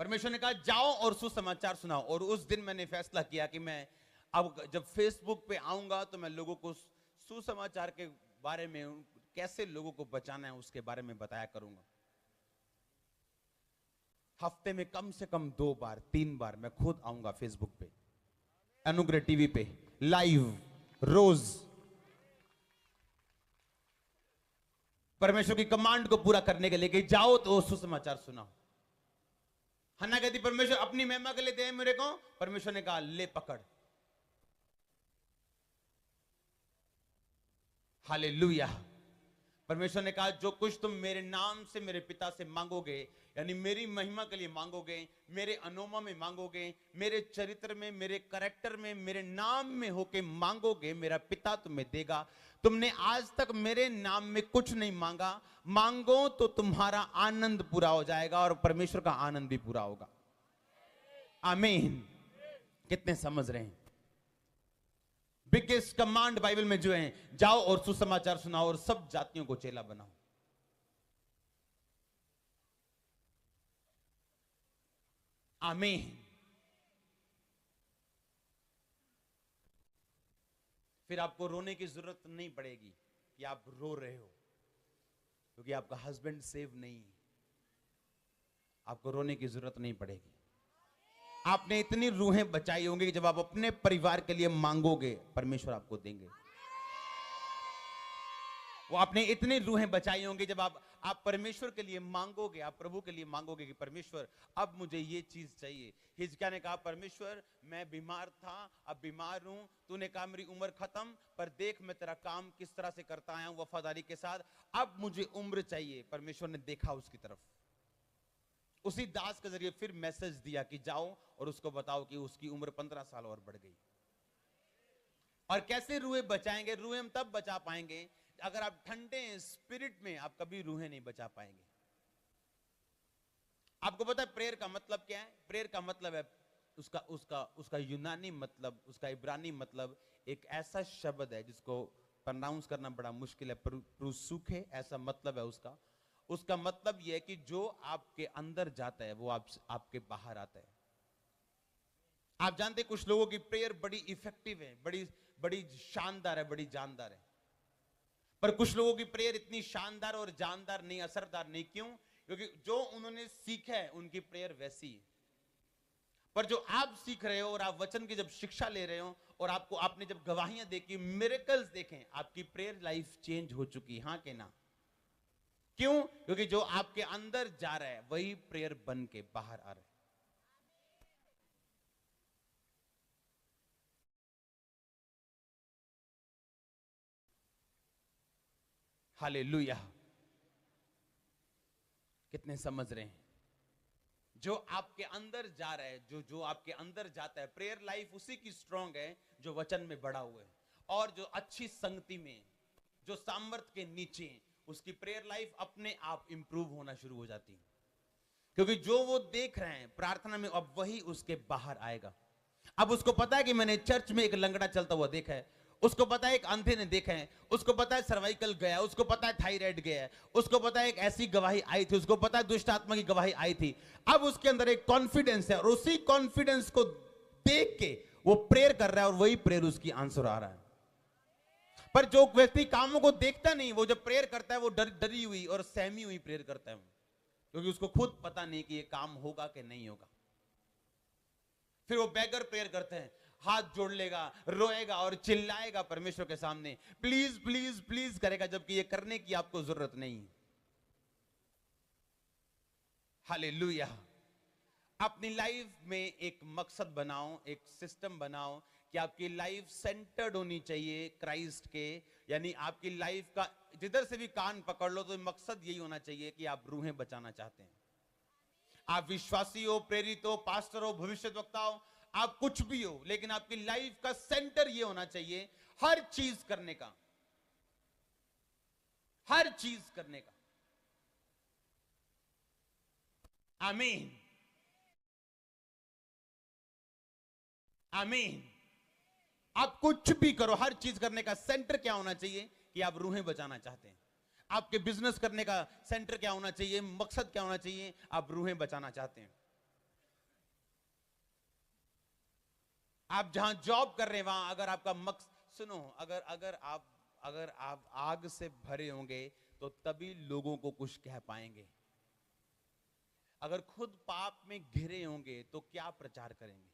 परमेश्वर ने कहा जाओ और सुसमाचार सुनाओ। और उस दिन मैंने फैसला किया कि मैं अब जब फेसबुक पे आऊंगा तो मैं लोगों को सुसमाचार के बारे में, कैसे लोगों को बचाना है उसके बारे में बताया करूंगा। हफ्ते में कम से कम 2 बार 3 बार मैं खुद आऊंगा फेसबुक पे, अनुग्रह टीवी पे लाइव, रोज परमेश्वर की कमांड को पूरा करने के लिए कि जाओ तो सुसमाचार सुनाओ। हन्ना कहती परमेश्वर अपनी महिमा के लिए दे मेरे को। परमेश्वर ने कहा ले पकड़। हालेलुया। परमेश्वर ने कहा जो कुछ तुम मेरे नाम से मेरे पिता से मांगोगे, यानी मेरी महिमा के लिए मांगोगे, मेरे अनोमा में मांगोगे, मेरे चरित्र में, मेरे कैरेक्टर में, मेरे नाम में होके मांगोगे, मेरा पिता तुम्हें देगा। तुमने आज तक मेरे नाम में कुछ नहीं मांगा, मांगो तो तुम्हारा आनंद पूरा हो जाएगा और परमेश्वर का आनंद भी पूरा होगा। आमीन। कितने समझ रहे हैं? बिगेस्ट कमांड बाइबल में जो है, जाओ और सुसमाचार सुनाओ और सब जातियों को चेला बनाओ। आमीन। फिर आपको रोने की जरूरत नहीं पड़ेगी कि आप रो रहे हो क्योंकि आपका हस्बैंड सेव नहीं है। आपको रोने की जरूरत नहीं पड़ेगी। आपने इतनी रूहें बचाई होंगी कि जब आप अपने परिवार के लिए मांगोगे परमेश्वर आपको देंगे। वो आपने इतनी रूहें बचाई होंगी जब आप परमेश्वर के लिए मांगोगे, आप प्रभु के लिए मांगोगे कि परमेश्वर अब मुझे ये चीज चाहिए। हिजकिय्याह ने कहा परमेश्वर मैं बीमार था, अब बीमार हूं, तूने कहा मेरी उम्र खत्म, पर देख मैं तेरा काम किस तरह से करता आया हूं वफादारी के साथ, अब मुझे उम्र चाहिए। परमेश्वर ने देखा उसकी तरफ, उसी दास के जरिए फिर मैसेज दिया कि जाओ और उसको बताओ कि उसकी उम्र 15 साल और बढ़ गई। और कैसे रूहें बचाएंगे? रूहें हम तब बचा पाएंगे अगर आप ठंडे स्पिरिट में, आप कभी रूहें नहीं बचा पाएंगे। आपको पता है प्रेयर का मतलब क्या है? प्रेयर का मतलब है उसका यूनानी मतलब, उसका इब्रानी मतलब एक ऐसा शब्द है जिसको प्रोनाउंस करना बड़ा मुश्किल है, प्रूसुखे ऐसा मतलब है उसका। उसका मतलब यह है कि जो आपके अंदर जाता है वो आपके बाहर आता है। आप जानते हैं कुछ लोगों की प्रेयर बड़ी इफेक्टिव है, बड़ी बड़ी शानदार है, बड़ी जानदार है, पर कुछ लोगों की प्रेयर इतनी शानदार और जानदार नहीं, असरदार नहीं। क्यों? क्योंकि जो उन्होंने सीखा है उनकी प्रेयर वैसी है। पर जो आप सीख रहे हो और आप वचन की जब शिक्षा ले रहे हो और आपने जब गवाहियां देखी, मिरेकल्स देखें, आपकी प्रेयर लाइफ चेंज हो चुकी। हां के ना? क्यों? क्योंकि जो आपके अंदर जा रहा है वही प्रेयर बन के बाहर आ रहा है। हालेलुया। कितने समझ रहे हैं? जो आपके अंदर जा रहा है, जो आपके अंदर जाता है, प्रेयर लाइफ उसी की स्ट्रांग है जो वचन में बड़ा हुआ है और जो अच्छी संगति में, जो सामर्थ के नीचे, उसकी प्रेयर लाइफ अपने आप इंप्रूव होना शुरू हो जाती है। क्योंकि जो वो देख रहे हैं प्रार्थना में, अब वही उसके बाहर आएगा। अब उसको पता है कि मैंने चर्च में एक लंगड़ा चलता हुआ देखा है, उसको पता है एक अंधे ने देखा है, उसको पता है सर्वाइकल गया, उसको पता है थायराइड गया है, उसको पता है एक ऐसी गवाही आई थी, उसको पता है दुष्ट आत्मा की गवाही आई थी। अब उसके अंदर एक कॉन्फिडेंस है और उसी कॉन्फिडेंस को देख के वो प्रेयर कर रहा है और वही प्रेयर उसकी आंसर आ रहा है। पर जो व्यक्ति कामों को देखता नहीं, वो जब प्रेयर करता है वो डरी हुई और सहमी हुई प्रेयर करता है, क्योंकि उसको खुद पता नहीं कि ये काम होगा कि नहीं होगा। फिर वो बेगर प्रेयर करते हैं, हाथ जोड़ लेगा, रोएगा और चिल्लाएगा परमेश्वर के सामने, प्लीज प्लीज प्लीज करेगा, जबकि ये करने की आपको जरूरत नहीं। हालेलुया। अपनी लाइफ में एक मकसद बनाओ, एक सिस्टम बनाओ कि आपकी लाइफ सेंटर्ड होनी चाहिए क्राइस्ट के। यानी आपकी लाइफ का जिधर से भी कान पकड़ लो तो मकसद यही होना चाहिए कि आप रूहें बचाना चाहते हैं। आप विश्वासी हो, प्रेरित हो, पास्टर हो, भविष्यवक्ता हो, आप कुछ भी हो, लेकिन आपकी लाइफ का सेंटर यह होना चाहिए हर चीज करने का, हर चीज करने का। आमीन, आमीन। आप कुछ भी करो, हर चीज करने का सेंटर क्या होना चाहिए कि आप रूहें बचाना चाहते हैं। आपके बिजनेस करने का सेंटर क्या होना चाहिए, मकसद क्या होना चाहिए? आप रूहें बचाना चाहते हैं। आप जहां जॉब कर रहे हैं वहां अगर आपका मकसद, सुनो, अगर आप आग से भरे होंगे तो तभी लोगों को कुछ कह पाएंगे। अगर खुद पाप में घिरे होंगे तो क्या प्रचार करेंगे,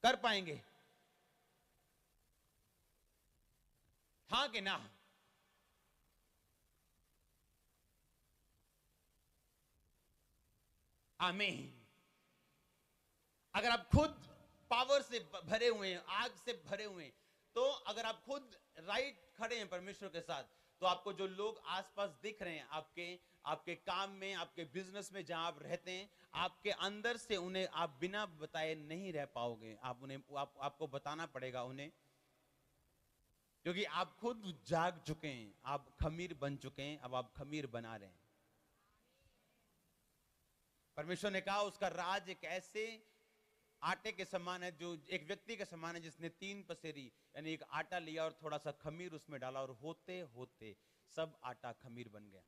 कर पाएंगे? हाँ कि ना? आमीन। अगर आप खुद पावर से भरे हुए हैं, आग से भरे हुए हैं, तो अगर आप खुद राइट खड़े हैं परमेश्वर के साथ, तो आपको जो लोग आसपास दिख रहे हैं, आपके काम में, आपके बिजनेस में जहां आप रहते हैं, आपके अंदर से उन्हें आप बिना बताए नहीं रह पाओगे। आपको बताना पड़ेगा उन्हें, क्योंकि आप खुद जाग चुके हैं, आप खमीर बन चुके हैं, अब आप खमीर बना रहे हैं। परमेश्वर ने कहा उसका राज एक ऐसे आटे के समान है, जो एक व्यक्ति के समान है जिसने 3 पसेरी यानी एक आटा लिया और थोड़ा सा खमीर उसमें डाला, और होते होते सब आटा खमीर बन गया।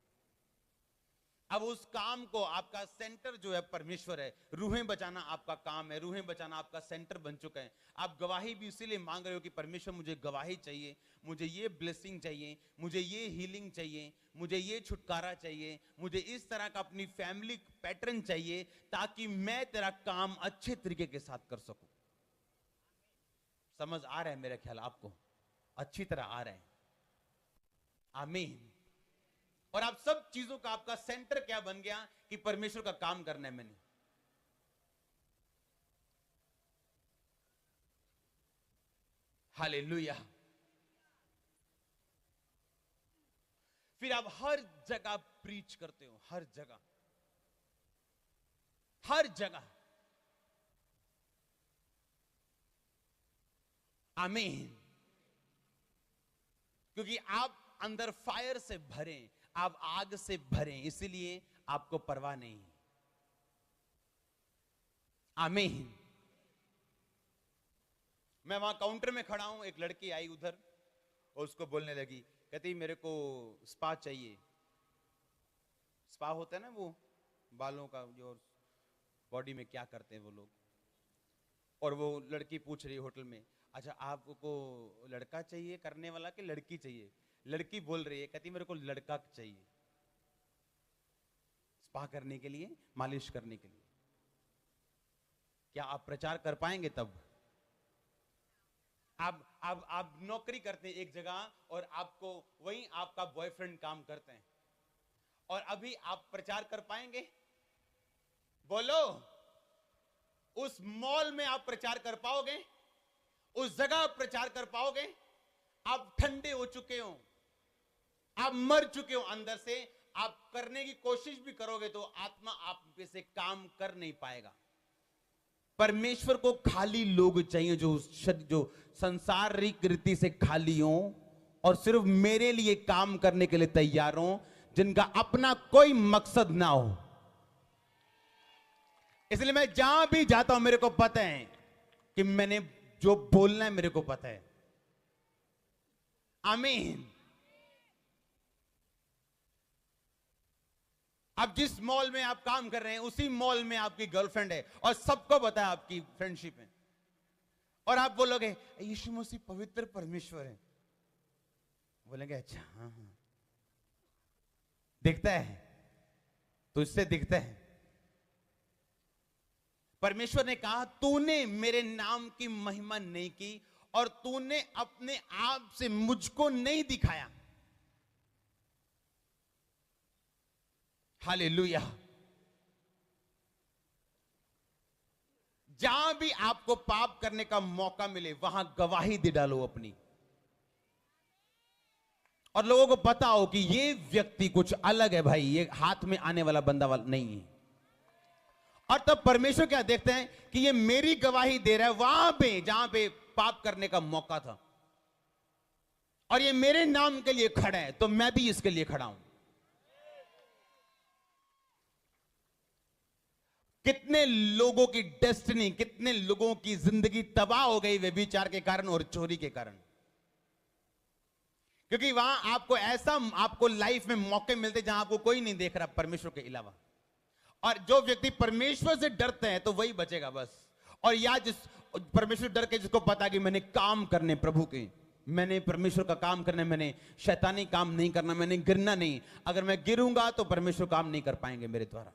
अब उस काम को, आपका सेंटर जो है परमेश्वर है, रूहें बचाना आपका काम है, रूहें बचाना आपका सेंटर बन चुका है। आप गवाही भी इसीलिए मांग रहे हो कि परमेश्वर मुझे गवाही चाहिए, मुझे ये ब्लेसिंग चाहिए, मुझे ये हीलिंग चाहिए, मुझे ये छुटकारा चाहिए, मुझे इस तरह का अपनी फैमिली पैटर्न चाहिए, ताकि मैं तेरा काम अच्छे तरीके के साथ कर सकूं। समझ आ रहा है मेरा ख्याल आपको? अच्छी तरह आ रहा है। आमीन। और आप सब चीजों का आपका सेंटर क्या बन गया कि परमेश्वर का काम करना है मैंने। हालेलुया। फिर आप हर जगह प्रीच करते हो, हर जगह, हर जगह। आमीन। क्योंकि आप अंदर फायर से भरे, आप आग से भरे, इसलिए आपको परवाह नहीं। आमीन। मैं वहां काउंटर में खड़ा हूं, एक लड़की आई उधर और उसको बोलने लगी, कहती मेरे को स्पा चाहिए। स्पा होता है ना वो बालों का, जो बॉडी में क्या करते हैं वो लोग। और वो लड़की पूछ रही होटल में, अच्छा आपको लड़का चाहिए करने वाला कि लड़की चाहिए? लड़की बोल रही है, कहती मेरे को लड़का चाहिए स्पा करने के लिए, मालिश करने के लिए। क्या आप प्रचार कर पाएंगे तब? आप नौकरी करते हैं एक जगह और आपको वहीं आपका बॉयफ्रेंड काम करते हैं, और अभी आप प्रचार कर पाएंगे? बोलो। उस मॉल में आप प्रचार कर पाओगे? उस जगह प्रचार कर पाओगे? आप ठंडे हो चुके हो, आप मर चुके हो अंदर से, आप करने की कोशिश भी करोगे तो आत्मा आप पे से काम कर नहीं पाएगा। परमेश्वर को खाली लोग चाहिए जो संसारिक रीति से खाली हो और सिर्फ मेरे लिए काम करने के लिए तैयार हो, जिनका अपना कोई मकसद ना हो। इसलिए मैं जहां भी जाता हूं, मेरे को पता है कि मैंने जो बोलना है, मेरे को पता है। आमीन। अब जिस मॉल में आप काम कर रहे हैं, उसी मॉल में आपकी गर्लफ्रेंड है और सबको पता है आपकी फ्रेंडशिप है, और आप बोलोगे यीशु मसीह पवित्र परमेश्वर है, बोलेंगे अच्छा हाँ हाँ दिखता है, तो इससे दिखता है। परमेश्वर ने कहा तूने मेरे नाम की महिमा नहीं की और तूने अपने आप से मुझको नहीं दिखाया। हालेलुया। जहां भी आपको पाप करने का मौका मिले, वहां गवाही दे डालो अपनी, और लोगों को पता हो कि ये व्यक्ति कुछ अलग है भाई, ये हाथ में आने वाला बंदा वाला नहीं है। और तब परमेश्वर क्या देखते हैं कि ये मेरी गवाही दे रहा है वहां पे जहां पे पाप करने का मौका था, और ये मेरे नाम के लिए खड़ा है, तो मैं भी इसके लिए खड़ा हूं। कितने लोगों की डेस्टिनी, कितने लोगों की जिंदगी तबाह हो गई व्यभिचार के कारण और चोरी के कारण, क्योंकि वहां आपको लाइफ में मौके मिलते जहां आपको कोई नहीं देख रहा परमेश्वर के अलावा। और जो व्यक्ति परमेश्वर से डरते हैं तो वही बचेगा बस। परमेश्वर डर के, जिसको पता है कि मैंने काम करने प्रभु के, मैंने परमेश्वर का काम करना, मैंने शैतानी काम नहीं करना, मैंने गिरना नहीं। अगर मैं गिरूंगा तो परमेश्वर काम नहीं कर पाएंगे मेरे द्वारा।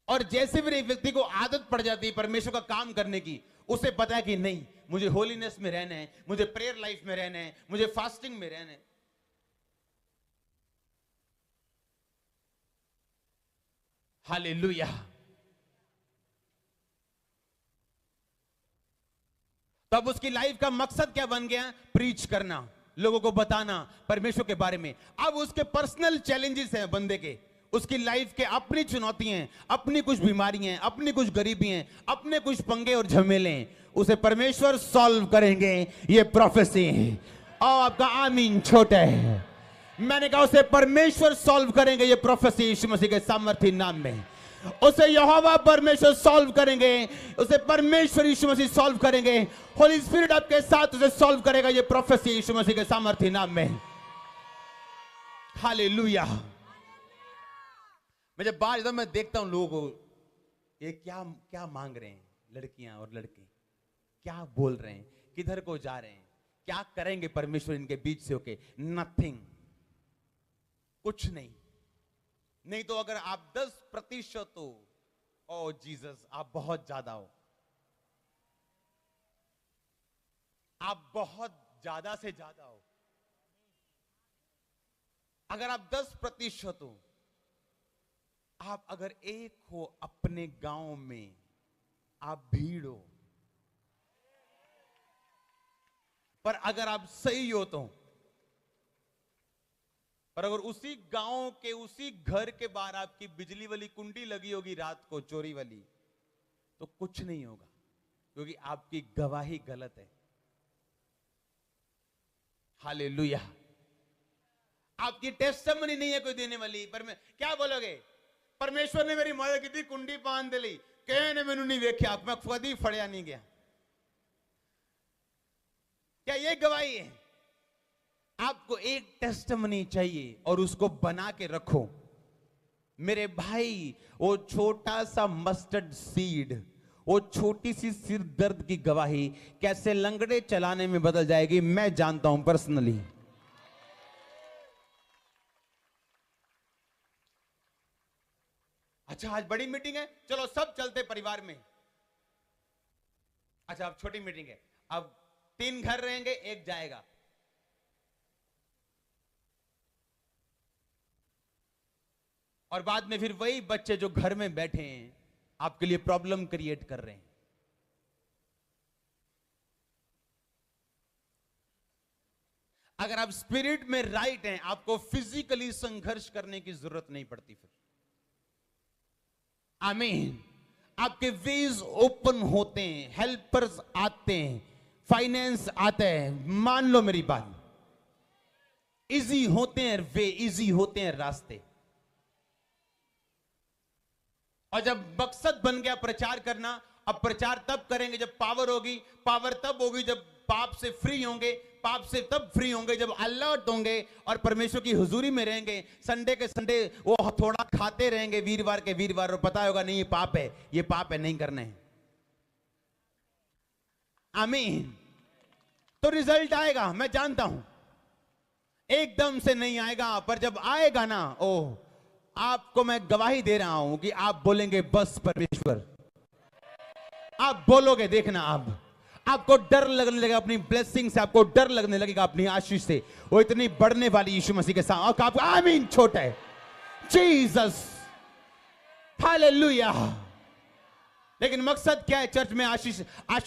और जैसे भी एक व्यक्ति को आदत पड़ जाती है परमेश्वर का काम करने की, उसे पता है कि नहीं, मुझे होलीनेस में रहना है, मुझे प्रेयर लाइफ में रहना है, मुझे फास्टिंग में रहना है। हालेलुया। तब उसकी लाइफ का मकसद क्या बन गया? प्रीच करना, लोगों को बताना परमेश्वर के बारे में। अब उसके पर्सनल चैलेंजेस हैं बंदे के, उसकी लाइफ के अपनी चुनौतियां हैं, अपनी कुछ बीमारियां हैं, अपनी कुछ गरीबी हैं, अपने कुछ पंगे और झमेले हैं, उसे परमेश्वर सॉल्व करेंगे। ये प्रोफेसी है। और आपका आमीन छोटा है। मैंने कहा उसे परमेश्वर सॉल्व करेंगे। ये प्रोफेसी यीशु मसीह के सामर्थ्य नाम में। उसे यहोवा परमेश्वर सॉल्व करेंगे, उसे परमेश्वर यीशु मसीह सॉल्व करेंगे। होली स्पिरिट आपके साथ उसे सॉल्व करेगा। ये प्रोफेसी यीशु मसीह के सामर्थ्य नाम में। हालेलुया। मैं जब बाहर जाता हूं, मैं देखता हूं लोगों को, ये क्या क्या मांग रहे हैं, लड़कियां और लड़के क्या बोल रहे हैं, किधर को जा रहे हैं, क्या करेंगे परमेश्वर इनके बीच से होके? नथिंग, कुछ नहीं। नहीं तो अगर आप 10% हो, ओ जीसस, आप बहुत ज्यादा हो, आप बहुत ज्यादा से ज्यादा हो। अगर आप 10% हो, आप अगर एक हो अपने गांव में, आप भीड़ हो। पर अगर आप सही हो तो, और अगर उसी गांव के उसी घर के बाहर आपकी बिजली वाली कुंडी लगी होगी रात को, चोरी वाली, तो कुछ नहीं होगा, क्योंकि आपकी गवाही गलत है। हालेलुया। आपकी टेस्टिमनी नहीं है कोई देने वाली। पर मैं क्या बोलोगे? परमेश्वर ने मेरी मदद की थी, कुंडी बांध ली, कहने मैंने नहीं देखा, मैं कभी फड़िया नहीं गया। क्या ये गवाही है? आपको एक टेस्टिमनी चाहिए और उसको बना के रखो। मेरे भाई, वो छोटा सा मस्टर्ड सीड, वो छोटी सी सिर दर्द की गवाही कैसे लंगड़े चलाने में बदल जाएगी, मैं जानता हूं पर्सनली। अच्छा, आज बड़ी मीटिंग है, चलो सब चलते परिवार में। अच्छा, अब छोटी मीटिंग है, अब 3 घर रहेंगे, 1 जाएगा। और बाद में फिर वही बच्चे जो घर में बैठे हैं आपके लिए प्रॉब्लम क्रिएट कर रहे हैं। अगर आप स्पिरिट में राइट हैं, आपको फिजिकली संघर्ष करने की जरूरत नहीं पड़ती फिर। आमीन। आपके वेज ओपन होते हैं, हेल्पर्स आते हैं, फाइनेंस आता है। मान लो मेरी बात, इजी होते हैं वे, इजी होते हैं रास्ते। और जब मकसद बन गया प्रचार करना, अब प्रचार तब करेंगे जब पावर होगी। पावर तब होगी जब पाप से फ्री होंगे। पाप से तब फ्री होंगे जब अलर्ट होंगे और परमेश्वर की हुजूरी में रहेंगे। संडे के संडे वो थोड़ा खाते रहेंगे, वीरवार के वीरवार, और पता होगा नहीं ये पाप है, ये पाप है, नहीं करने हैं। आमीन। तो रिजल्ट आएगा, मैं जानता हूं, एकदम से नहीं आएगा, पर जब आएगा ना, ओह, आपको मैं गवाही दे रहा हूं कि आप बोलेंगे बस परमेश्वर। आप बोलोगे, देखना, आपको डर लगने लगेगा अपनी ब्लेसिंग से, आपको डर लगने लगेगा अपनी आशीष से। वो इतनी बढ़ने वाली यीशु मसीह के साथ। और आपको आमीन छोटा है। Jesus, hallelujah. लेकिन मकसद क्या है? चर्च में आशीष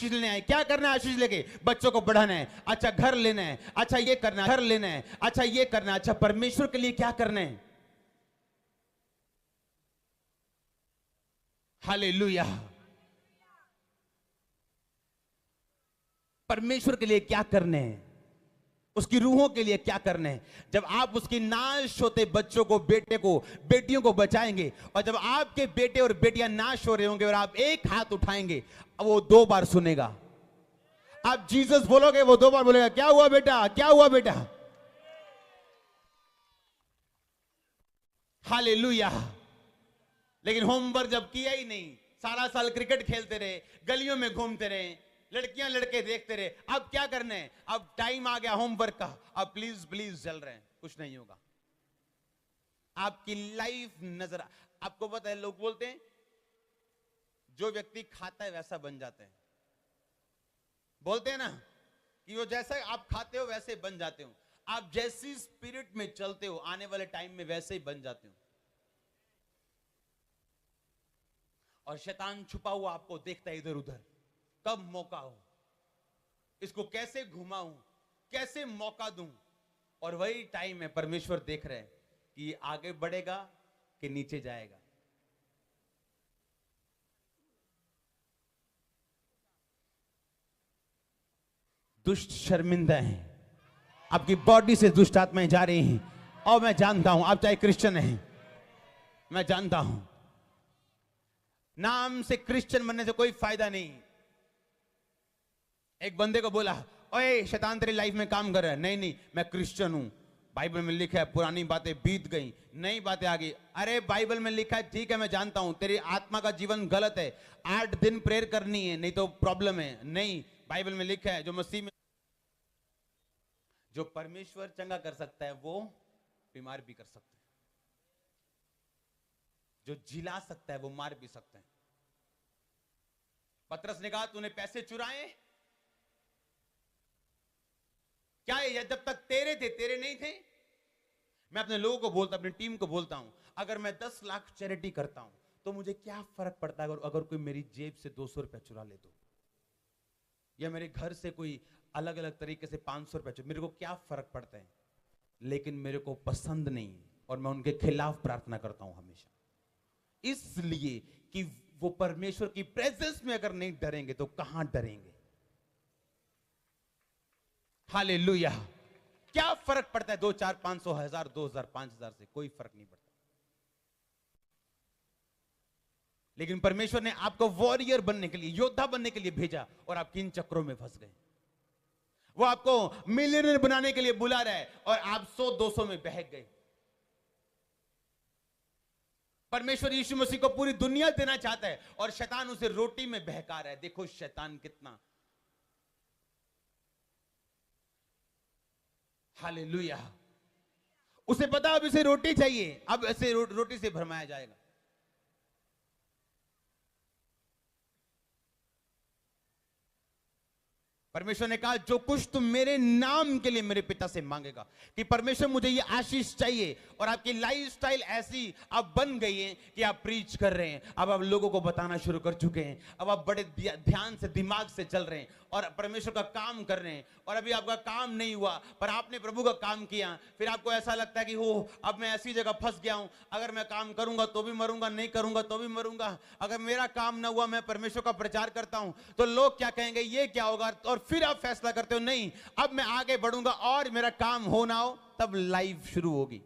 लेने आए। क्या करना है आशीष लेके? बच्चों को बढ़ाना है, अच्छा घर लेना है, अच्छा ये करना है, घर लेना है, अच्छा ये करना है, अच्छा परमेश्वर के लिए क्या करना है। हालेलुया। परमेश्वर के लिए क्या करने हैं, उसकी रूहों के लिए क्या करने हैं। जब आप उसकी नाश होते बच्चों को, बेटे को, बेटियों को बचाएंगे, और जब आपके बेटे और बेटियां नाश हो रहे होंगे और आप एक हाथ उठाएंगे, वो 2 बार सुनेगा। आप जीसस बोलोगे, वो 2 बार बोलेगा, क्या हुआ बेटा, क्या हुआ बेटा। हालेलुया। लेकिन होमवर्क जब किया ही नहीं, सारा साल क्रिकेट खेलते रहे, गलियों में घूमते रहे, लड़कियां लड़के देखते रहे। अब क्या करना है? अब टाइम आ गया होमवर्क का, अब प्लीज प्लीज चल रहे हैं, कुछ नहीं होगा। आपकी लाइफ नजर, आपको पता है लोग बोलते हैं जो व्यक्ति खाता है वैसा बन जाते हैं, बोलते हैं ना कि वो जैसा आप खाते हो वैसे बन जाते हो। आप जैसी स्पिरिट में चलते हो आने वाले टाइम में वैसे ही बन जाते हो। और शैतान छुपा हुआ आपको देखता है इधर उधर, कब मौका हो, इसको कैसे घुमाऊं, कैसे मौका दूं। और वही टाइम है परमेश्वर देख रहे हैं कि आगे बढ़ेगा कि नीचे जाएगा। दुष्ट शर्मिंदा है, आपकी बॉडी से दुष्ट आत्माएं जा रही हैं। और मैं जानता हूं आप चाहे क्रिश्चियन हैं, मैं जानता हूं नाम से क्रिश्चियन बनने से कोई फायदा नहीं। एक बंदे को बोला, ओए शैतान तेरी लाइफ में काम कर रहा है। नहीं नहीं मैं क्रिश्चियन हूं, बाइबल में लिखा है पुरानी बातें बीत गई, नई बातें आ गई। अरे बाइबल में लिखा है, ठीक है मैं जानता हूं तेरी आत्मा का जीवन गलत है, 8 दिन प्रेयर करनी है नहीं तो प्रॉब्लम है। नहीं, बाइबल में लिखा है जो मसीह में, जो परमेश्वर चंगा कर सकता है वो बीमार भी कर सकता है, जो जिला सकता है वो मार भी सकता है। पतरस ने कहा तूने पैसे चुराए क्या है? ये जब तक तेरे थे तेरे नहीं थे। मैं अपने लोगों को बोलता, अपनी टीम को बोलता हूं, अगर मैं 10 लाख चैरिटी करता हूं तो मुझे क्या फर्क पड़ता है अगर कोई मेरी जेब से 200 रुपया चुरा ले तो, या मेरे घर से कोई अलग अलग तरीके से 500 रुपया चुरा, मेरे को क्या फर्क पड़ता है? लेकिन मेरे को पसंद नहीं और मैं उनके खिलाफ प्रार्थना करता हूं हमेशा, इसलिए कि वो परमेश्वर की प्रेजेंस में अगर नहीं डरेंगे तो कहां डरेंगे। हालेलुया। क्या फर्क पड़ता है 2, 4, 500, 1000, 2000, 5000 से? कोई फर्क नहीं पड़ता। लेकिन परमेश्वर ने आपको वॉरियर बनने के लिए, योद्धा बनने के लिए भेजा और आप किन चक्रों में फंस गए। वो आपको मिलियनर बनाने के लिए बुला रहा है और आप 100-200 में बहक गए। परमेश्वर यीशु मसीह को पूरी दुनिया देना चाहता है और शैतान उसे रोटी में बहका रहा है। देखो शैतान कितना, हालेलुया। उसे पता अब इसे रोटी चाहिए, अब ऐसे रोटी से भरमाया जाएगा। परमेश्वर ने कहा जो कुछ तुम मेरे नाम के लिए मेरे पिता से मांगेगा, कि परमेश्वर मुझे ये आशीष चाहिए। और आपकी लाइफस्टाइल ऐसी अब बन गई है कि आप प्रीच कर रहे हैं, अब आप लोगों को बताना शुरू कर चुके हैं, अब आप बड़े ध्यान से दिमाग से चल रहे हैं और परमेश्वर का काम कर रहे हैं। और अभी आपका काम नहीं हुआ पर आपने प्रभु का काम किया, फिर आपको ऐसा लगता है कि हो अब मैं ऐसी जगह फंस गया हूं, अगर मैं काम करूंगा तो भी मरूंगा, नहीं करूंगा तो भी मरूंगा, अगर मेरा काम ना हुआ मैं परमेश्वर का प्रचार करता हूं तो लोग क्या कहेंगे, ये क्या होगा। और फिर आप फैसला करते हो नहीं अब मैं आगे बढ़ूंगा और मेरा काम हो ना हो, तब लाइफ शुरू होगी।